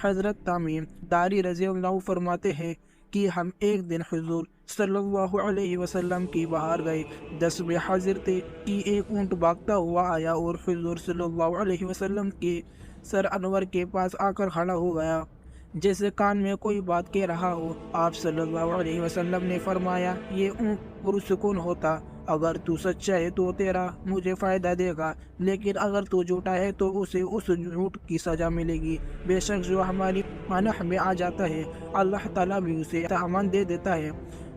حضرت تمیم داری رضی اللہ عنہ فرماتے ہیں کہ ہم ایک دن حضور صلی اللہ علیہ وسلم کی باہر گئے، 10 میں حاضر تھے کہ ایک اونٹ بھاگتا ہوا آیا اور حضور صلی اللہ علیہ وسلم کے سر انور کے پاس آ کر کھڑا ہو گیا، جیسے کان میں کوئی بات کہہ رہا ہو۔ آپ صلی اللہ علیہ وسلم نے فرمایا، یہ اونٹ پرسکون ہوتا، اگر تو سچا ہے تو تیرا مجھے فائدہ دے گا، لیکن اگر تو جھوٹا ہے تو اسے اس جھوٹ کی سزا ملے گی۔ بے شک جو ہماری پناہ میں آ جاتا ہے اللہ تعالیٰ بھی اسے امان دے دیتا ہے،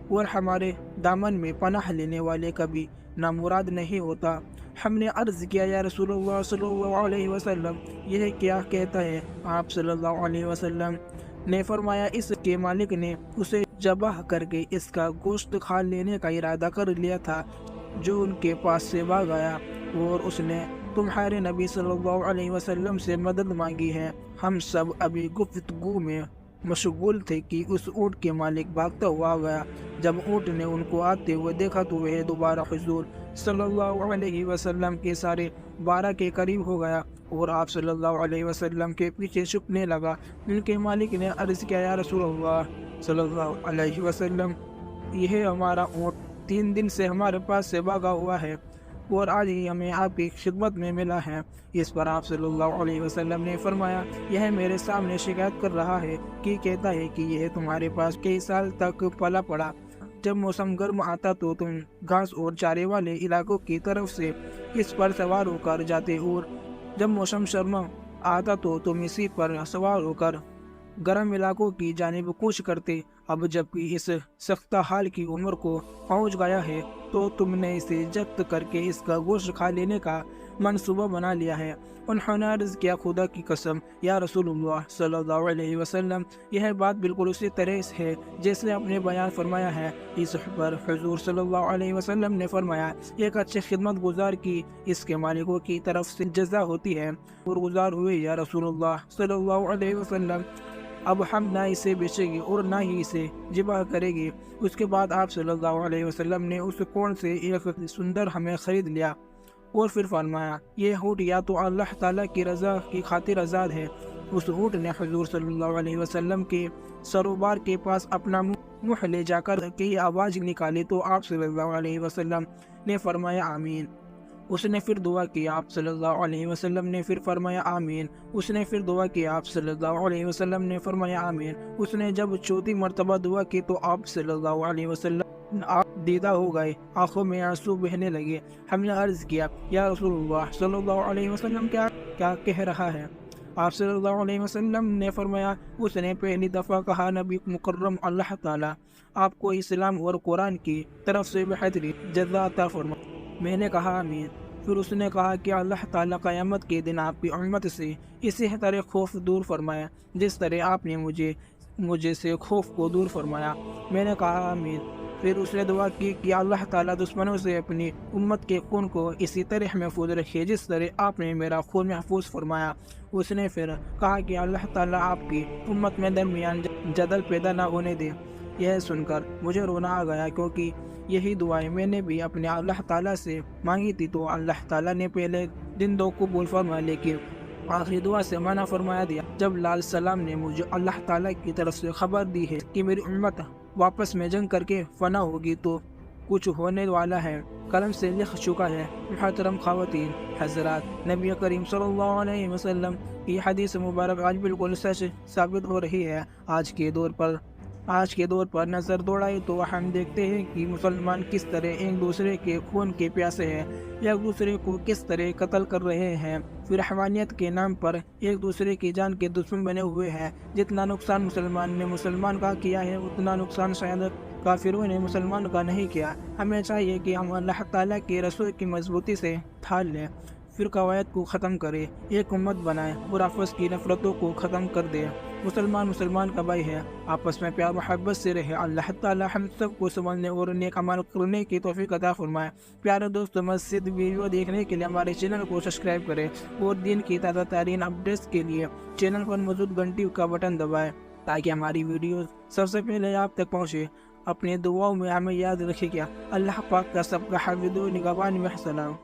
اور ہمارے دامن میں پناہ لینے والے کبھی نامراد نہیں ہوتا۔ ہم نے عرض کیا، یا رسول اللہ صلی اللہ علیہ وسلم یہ کیا کہتا ہے؟ آپ صلی اللہ علیہ وسلم نے فرمایا، اس کے مالک نے اسے ذبح کر کے اس کا گوشت کھا لینے کا ارادہ کر لیا تھا، جو ان کے پاس سے بھاگ گیا، اور اس نے تمہارے نبی صلی اللہ علیہ وسلم سے مدد مانگی ہے۔ ہم سب ابھی گفتگو میں مشغول تھے کہ اس اونٹ کے مالک بھاگتا ہوا گیا۔ جب اونٹ نے ان کو آتے ہوئے دیکھا تو وہ دوبارہ حضور صلی اللہ علیہ وسلم کے سارے 12 کے قریب ہو گیا، اور آپ صلی اللہ علیہ وسلم کے پیچھے چھپنے لگا۔ ان کے مالک نے عرض کیا، یا رسول اللہ صلی اللہ علیہ وسلم یہ ہمارا اونٹ 3 دن سے ہمارے پاس سے بھاگا ہوا ہے، اور آج ہی ہمیں آپ کی خدمت میں ملا ہے۔ اس پر آپ صلی اللہ علیہ وسلم نے فرمایا، یہ میرے سامنے شکایت کر رہا ہے کہ کہتا ہے کہ یہ تمہارے پاس کئی سال تک پلا پڑا، جب موسم گرم آتا تو تم گھاس اور چارے والے علاقوں کی طرف سے اس پر سوار ہو کر جاتے، اور جب موسم سرما آتا تو تم اسی پر سوار ہو کر گرم علاقوں کی جانب کوچ کرتے۔ اب جب کہ اس سخت حال کی عمر کو پہنچ گیا ہے تو تم نے اسے جبت کر کے اس کا گوشت کھا لینے کا منصوبہ بنا لیا ہے۔ انہوں نے عرض کیا، خدا کی قسم یا رسول اللہ صلی اللہ علیہ وسلم یہ بات بالکل اسی طرح ہے جیسے آپ نے بیان فرمایا ہے۔ اس پر حضور صلی اللہ علیہ وسلم نے فرمایا، ایک اچھے خدمت گزار کی اس کے مالکوں کی طرف سے جزا ہوتی ہے، اور گزار ہوئے یا رسول اللہ صلی اللہ علیہ وسلم اب ہم نہ اسے بیچے گی اور نہ ہی اسے ذبح کرے گی۔ اس کے بعد آپ صلی اللہ علیہ وسلم نے اس کون سے ایک سندر ہمیں خرید لیا، اور پھر فرمایا، یہ اونٹ یا تو اللہ تعالیٰ کی رضا کی خاطر آزاد ہے۔ اس اونٹ نے حضور صلی اللہ علیہ وسلم کے سروبار کے پاس اپنا منہ لے جا کر کی آواز نکالی تو آپ صلی اللہ علیہ وسلم نے فرمایا، آمین۔ اس نے پھر دعا کی، آپ صلی اللہ علیہ وسلم نے پھر فرمایا، آمین۔ اس نے پھر دعا کی، آپ صلی اللہ علیہ وسلم نے فرمایا، آمین۔ اس نے جب 4تھی مرتبہ دعا کی تو آپ صلی اللہ علیہ وسلم آپ دیدہ ہو گئے، آنکھوں میں آنسو بہنے لگے۔ ہم نے عرض کیا، یا رسول اللہ صلی اللہ علیہ وسلم کیا کہہ رہا ہے؟ آپ صلی اللہ علیہ وسلم نے فرمایا، اس نے پہلی دفعہ کہا، نبی مکرم اللہ تعالیٰ آپ کو اسلام اور قرآن کی طرف سے بہترین جزا عطا فرمائے۔ میں نے کہا، آمین۔ پھر اس نے کہا کہ اللہ تعالیٰ قیامت کے دن آپ کی امت سے اسی طرح خوف دور فرمایا جس طرح آپ نے مجھے سے خوف کو دور فرمایا۔ میں نے کہا، آمین۔ پھر اس نے دعا کی کہ اللہ تعالیٰ دشمنوں سے اپنی امت کے خون کو اسی طرح محفوظ رکھے جس طرح آپ نے میرا خون محفوظ فرمایا۔ اس نے پھر کہا کہ اللہ تعالیٰ آپ کی امت میں درمیان جدل پیدا نہ ہونے دے۔ یہ سن کر مجھے رونا آ گیا، کیونکہ یہی دعائیں میں نے بھی اپنے اللہ تعالیٰ سے مانگی تھی، تو اللہ تعالیٰ نے پہلے دن 2 قبول فرمایا، لیکن آخری دعا سے منع فرمایا دیا۔ جب لال سلام نے مجھے اللہ تعالیٰ کی طرف سے خبر دی ہے کہ میری امت واپس میں جنگ کر کے فنا ہوگی تو کچھ ہونے والا ہے، قلم سے لکھ چکا ہے۔ محترم خواتین حضرات، نبی کریم صلی اللہ علیہ وسلم کی حدیث مبارک آج بالکل سچ ثابت ہو رہی ہے۔ آج کے دور پر نظر دوڑائی تو ہم دیکھتے ہیں کہ مسلمان کس طرح ایک دوسرے کے خون کے پیاسے ہیں، ایک دوسرے کو کس طرح قتل کر رہے ہیں، پھر رحمانیت کے نام پر ایک دوسرے کی جان کے دشمن بنے ہوئے ہیں۔ جتنا نقصان مسلمان نے مسلمان کا کیا ہے، اتنا نقصان شاید کافروں نے مسلمان کا نہیں کیا۔ ہمیں چاہیے کہ ہم اللہ تعالیٰ کے رسول کی مضبوطی سے تھال لیں، پھر قواعد کو ختم کرے، ایک امت بنائے اور آپس کی نفرتوں کو ختم کر دے۔ مسلمان کا بھائی ہے، آپس میں پیار محبت سے رہے۔ اللہ تعالیٰ ہم سب کو سمجھنے اور نیک عمل کرنے کی توفیق عطا فرمائے۔ پیارے دوستو، مزید ویڈیو دیکھنے کے لیے ہمارے چینل کو سبسکرائب کریں، اور دین کی تازہ ترین اپڈیٹس کے لیے چینل پر موجود گھنٹی کا بٹن دبائیں تاکہ ہماری ویڈیوز سب سے پہلے آپ تک پہنچے۔ اپنی دعاؤں میں ہمیں یاد رکھے گا۔ اللہ پاک کا سب کا حافظ و نگہبان میں سلام۔